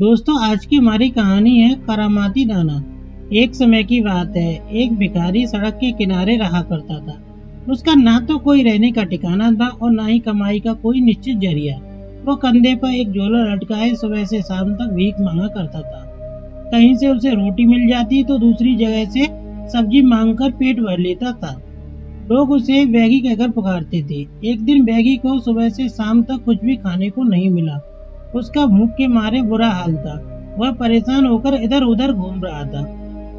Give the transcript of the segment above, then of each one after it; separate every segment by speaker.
Speaker 1: दोस्तों, आज की हमारी कहानी है करामाती दाना। एक समय की बात है, एक भिखारी सड़क के किनारे रहा करता था। उसका ना तो कोई रहने का ठिकाना था और ना ही कमाई का कोई निश्चित जरिया। वो कंधे पर एक झोला लटकाए सुबह से शाम तक भीख मांगा करता था। कहीं से उसे रोटी मिल जाती तो दूसरी जगह से सब्जी मांगकर पेट भर लेता था। लोग उसे बैगी कहकर पुकारते थे। एक दिन बैगी को सुबह से शाम तक कुछ भी खाने को नहीं मिला। उसका भूख के मारे बुरा हाल था। वह परेशान होकर इधर उधर घूम रहा था।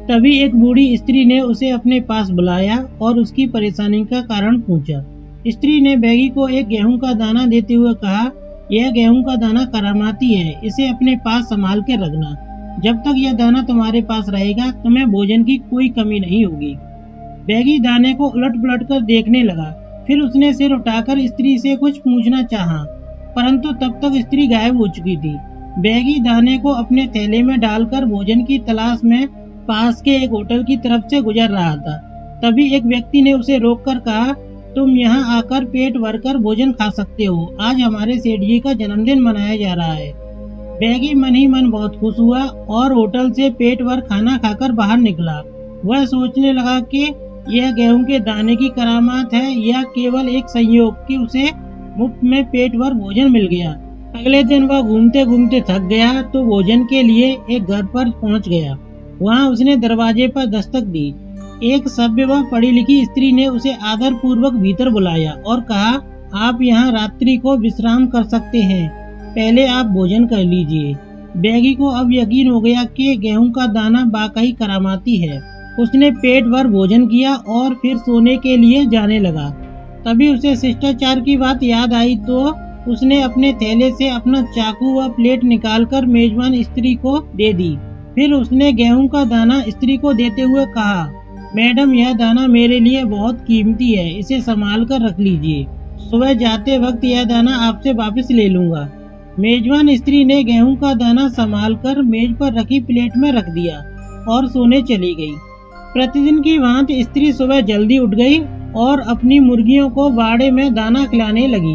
Speaker 1: तभी एक बूढ़ी स्त्री ने उसे अपने पास बुलाया और उसकी परेशानी का कारण पूछा। स्त्री ने बैगी को एक गेहूं का दाना देते हुए कहा, यह गेहूं का दाना करामाती है, इसे अपने पास संभाल के रखना। जब तक यह दाना तुम्हारे पास रहेगा तुम्हें भोजन की कोई कमी नहीं होगी। बैगी दाने को उलट पुलट कर देखने लगा। फिर उसने सिर उठाकर स्त्री से कुछ पूछना चाहा, परंतु तब तक स्त्री गायब हो चुकी थी। बैगी दाने को अपने थैले में डालकर भोजन की तलाश में पास के एक होटल की तरफ से गुजर रहा था। तभी एक व्यक्ति ने उसे रोककर कहा, तुम यहाँ आकर पेट भरकर भोजन खा सकते हो। आज हमारे सेठ जी का जन्मदिन मनाया जा रहा है। बैगी मन ही मन बहुत खुश हुआ और होटल से पेट भर खाना खाकर बाहर निकला। वह सोचने लगा कि यह गेहूं के दाने की करामात है या केवल एक संयोग कि उसे मुफ्त में पेट भर भोजन मिल गया। अगले दिन वह घूमते घूमते थक गया तो भोजन के लिए एक घर पर पहुंच गया। वहां उसने दरवाजे पर दस्तक दी। एक सभ्य व पढ़ी लिखी स्त्री ने उसे आदर पूर्वक भीतर बुलाया और कहा, आप यहाँ रात्रि को विश्राम कर सकते हैं, पहले आप भोजन कर लीजिए। बैगी को अब यकीन हो गया कि गेहूं का दाना वाकई करामाती है। उसने पेट भर भोजन किया और फिर सोने के लिए जाने लगा। तभी उसे शिष्टाचार की बात याद आई तो उसने अपने थैले से अपना चाकू व प्लेट निकालकर मेजबान स्त्री को दे दी। फिर उसने गेहूं का दाना स्त्री को देते हुए कहा, मैडम यह दाना मेरे लिए बहुत कीमती है, इसे संभाल कर रख लीजिए। सुबह जाते वक्त यह दाना आपसे वापस ले लूंगा। मेजबान स्त्री ने गेहूं का दाना संभाल कर मेज पर रखी प्लेट में रख दिया और सोने चली गई। प्रतिदिन की भांति स्त्री सुबह जल्दी उठ गई और अपनी मुर्गियों को बाड़े में दाना खिलाने लगी।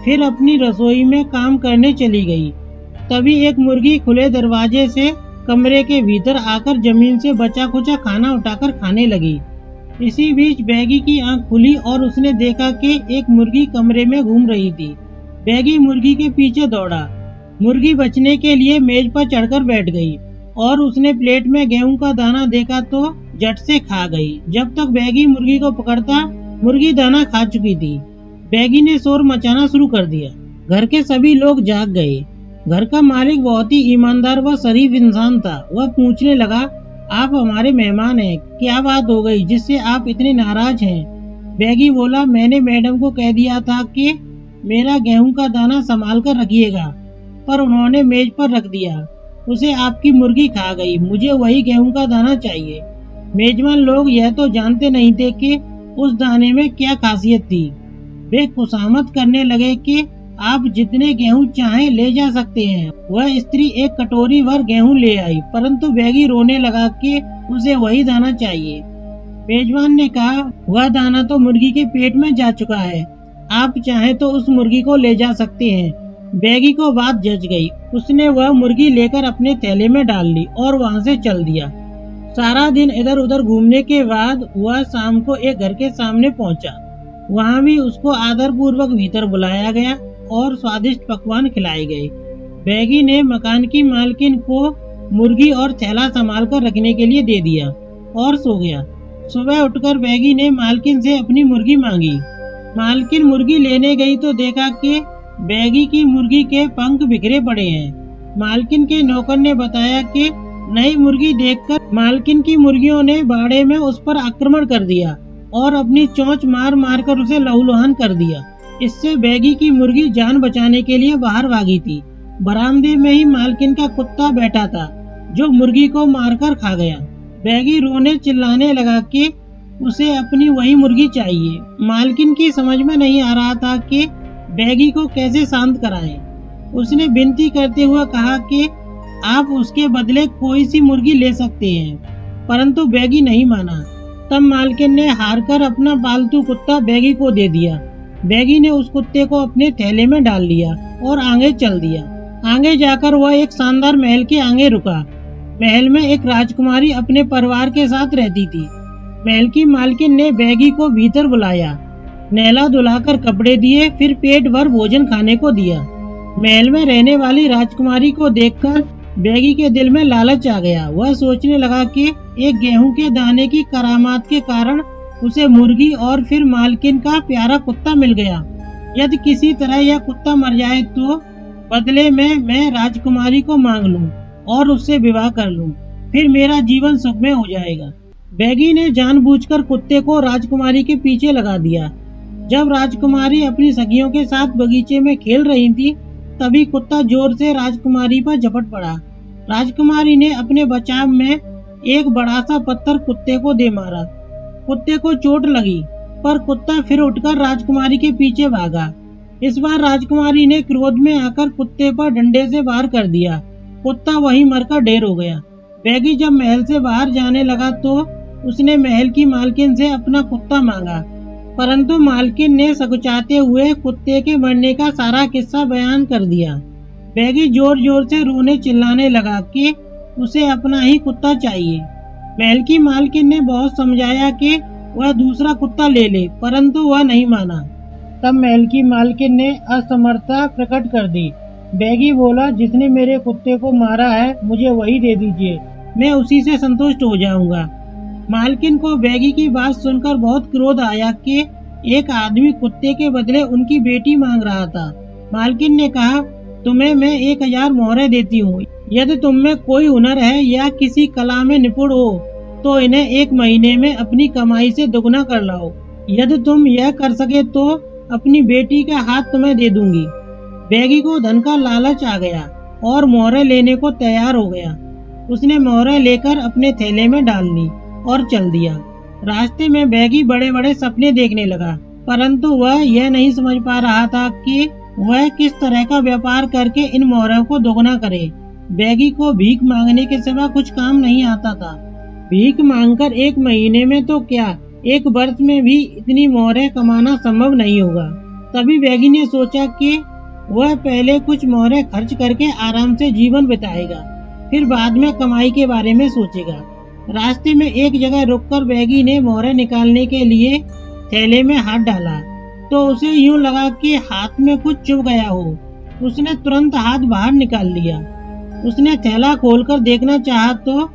Speaker 1: फिर अपनी रसोई में काम करने चली गई। तभी एक मुर्गी खुले दरवाजे से कमरे के भीतर आकर जमीन से बचा खुचा खाना उठाकर खाने लगी। इसी बीच बैगी की आंख खुली और उसने देखा कि एक मुर्गी कमरे में घूम रही थी। बैगी मुर्गी के पीछे दौड़ा। मुर्गी बचने के लिए मेज पर चढ़कर बैठ गई और उसने प्लेट में गेहूं का दाना देखा तो झट से खा गई। जब तक बैगी मुर्गी को पकड़ता, मुर्गी दाना खा चुकी थी। बैगी ने शोर मचाना शुरू कर दिया। घर के सभी लोग जाग गए। घर का मालिक बहुत ही ईमानदार व शरीफ इंसान था। वह पूछने लगा, आप हमारे मेहमान हैं, क्या बात हो गई जिससे आप इतने नाराज हैं? बैगी बोला, मैंने मैडम को कह दिया था कि मेरा गेहूं का दाना संभाल कर रखिएगा, पर उन्होंने मेज पर रख दिया। उसे आपकी मुर्गी खा गई। मुझे वही गेहूं का दाना चाहिए। मेजबान लोग यह तो जानते नहीं थे कि उस दाने में क्या खासियत थी। वे खुशामद करने लगे कि आप जितने गेहूं चाहें ले जा सकते हैं। वह स्त्री एक कटोरी भर गेहूं ले आई, परंतु बैगी रोने लगा कि उसे वही दाना चाहिए। मेजबान ने कहा, वह दाना तो मुर्गी के पेट में जा चुका है, आप चाहें तो उस मुर्गी को ले जा सकते हैं। बैगी को बात जच गई। उसने वह मुर्गी लेकर अपने थैले में डाल ली और वहां से चल दिया। सारा दिन इधर उधर घूमने के बाद वह शाम को एक घर के सामने पहुंचा। वहां भी उसको आदर पूर्वक भीतर बुलाया गया और स्वादिष्ट पकवान खिलाए गए। बैगी ने मकान की मालकिन को मुर्गी और थैला संभाल कर रखने के लिए दे दिया और सो गया। सुबह उठकर बैगी ने मालकिन से अपनी मुर्गी मांगी। मालकिन मुर्गी लेने गई तो देखा कि बैगी की मुर्गी के पंख बिखरे पड़े हैं। मालकिन के नौकर ने बताया कि नई मुर्गी देखकर मालकिन की मुर्गियों ने बाड़े में उस पर आक्रमण कर दिया और अपनी चोंच मार मार कर उसे लहूलुहान कर दिया। इससे बैगी की मुर्गी जान बचाने के लिए बाहर भागी थी। बरामदे में ही मालकिन का कुत्ता बैठा था जो मुर्गी को मारकर खा गया। बैगी रोने चिल्लाने लगा कि उसे अपनी वही मुर्गी चाहिए। मालकिन की समझ में नहीं आ रहा था कि बैगी को कैसे शांत कराएं। उसने विनती करते हुए कहा कि आप उसके बदले कोई सी मुर्गी ले सकते हैं, परंतु बैगी नहीं माना। तब मालकिन ने हार कर अपना पालतू कुत्ता बैगी को दे दिया। बैगी ने उस कुत्ते को अपने थैले में डाल लिया और आगे चल दिया। आगे जाकर वह एक शानदार महल के आगे रुका। महल में एक राजकुमारी अपने परिवार के साथ रहती थी। महल की मालकिन ने बैगी को भीतर बुलाया, नहला धुलाकर कपड़े दिए, फिर पेट भर भोजन खाने को दिया। महल में रहने वाली राजकुमारी को देखकर बैगी के दिल में लालच आ गया। वह सोचने लगा कि एक गेहूं के दाने की करामात के कारण उसे मुर्गी और फिर मालकिन का प्यारा कुत्ता मिल गया। यदि किसी तरह यह कुत्ता मर जाए तो बदले में मैं राजकुमारी को मांग लूं और उससे विवाह कर लूं, फिर मेरा जीवन सुखमय हो जाएगा। बैगी ने जानबूझकर कुत्ते को राजकुमारी के पीछे लगा दिया। जब राजकुमारी अपनी सखियों के साथ बगीचे में खेल रही थी, तभी कुत्ता जोर से राजकुमारी पर झपट पड़ा। राजकुमारी ने अपने बचाव में एक बड़ा सा पत्थर कुत्ते को दे मारा। कुत्ते को चोट लगी, पर कुत्ता फिर उठकर राजकुमारी के पीछे भागा। इस बार राजकुमारी ने क्रोध में आकर कुत्ते पर डंडे से वार कर दिया। कुत्ता वहीं मरकर ढेर हो गया। बैगी जब महल से बाहर जाने लगा तो उसने महल की मालकिन से अपना कुत्ता मांगा, परंतु मालकिन ने सकुचाते हुए कुत्ते के मरने का सारा किस्सा बयान कर दिया। बैगी जोर जोर से रोने चिल्लाने लगा कि उसे अपना ही कुत्ता चाहिए। महल की मालकिन ने बहुत समझाया कि वह दूसरा कुत्ता ले ले, परंतु वह नहीं माना। तब महल की मालकिन ने असमर्थता प्रकट कर दी। बैगी बोला, जिसने मेरे कुत्ते को मारा है मुझे वही दे दीजिए, मैं उसी से संतुष्ट हो जाऊंगा। मालकिन को बैगी की बात सुनकर बहुत क्रोध आया कि एक आदमी कुत्ते के बदले उनकी बेटी मांग रहा था। मालकिन ने कहा, तुम्हें मैं 1000 मोहरें देती हूँ। यदि तुम में कोई हुनर है या किसी कला में निपुण हो तो इन्हें 1 महीने में अपनी कमाई से दुगना कर लाओ। यदि तुम यह कर सके तो अपनी बेटी का हाथ तुम्हें दे दूंगी। बैगी को धन का लालच आ गया और मोहरें लेने को तैयार हो गया। उसने मोहरें लेकर अपने थैले में डाल ली और चल दिया। रास्ते में बैगी बड़े बड़े सपने देखने लगा, परंतु वह यह नहीं समझ पा रहा था कि वह किस तरह का व्यापार करके इन मोहरों को दोगुना करे। बैगी को भीख मांगने के सिवा कुछ काम नहीं आता था। भीख मांगकर 1 महीने में तो क्या, 1 वर्ष में भी इतनी मोहरें कमाना संभव नहीं होगा। तभी बैगी ने सोचा कि वह पहले कुछ मोहरें खर्च करके आराम से जीवन बिताएगा, फिर बाद में कमाई के बारे में सोचेगा। रास्ते में एक जगह रुककर बैगी ने मोहरें निकालने के लिए थैले में हाथ डाला तो उसे यूं लगा कि हाथ में कुछ चुभ गया हो। उसने तुरंत हाथ बाहर निकाल लिया। उसने थैला खोलकर देखना चाहा तो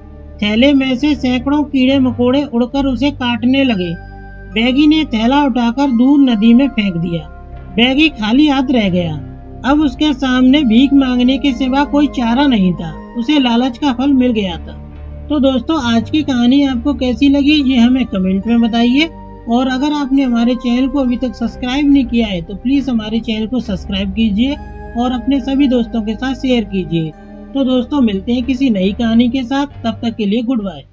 Speaker 1: थैले में से सैकड़ों कीड़े मकोड़े उड़कर उसे काटने लगे। बैगी ने थैला उठाकर दूर नदी में फेंक दिया। बैगी खाली हाथ रह गया। अब उसके सामने भीख मांगने के सिवा कोई चारा नहीं था। उसे लालच का फल मिल गया था। तो दोस्तों, आज की कहानी आपको कैसी लगी ये हमें कमेंट में बताइए। और अगर आपने हमारे चैनल को अभी तक सब्सक्राइब नहीं किया है तो प्लीज हमारे चैनल को सब्सक्राइब कीजिए और अपने सभी दोस्तों के साथ शेयर कीजिए। तो दोस्तों, मिलते हैं किसी नई कहानी के साथ। तब तक के लिए गुड बाय।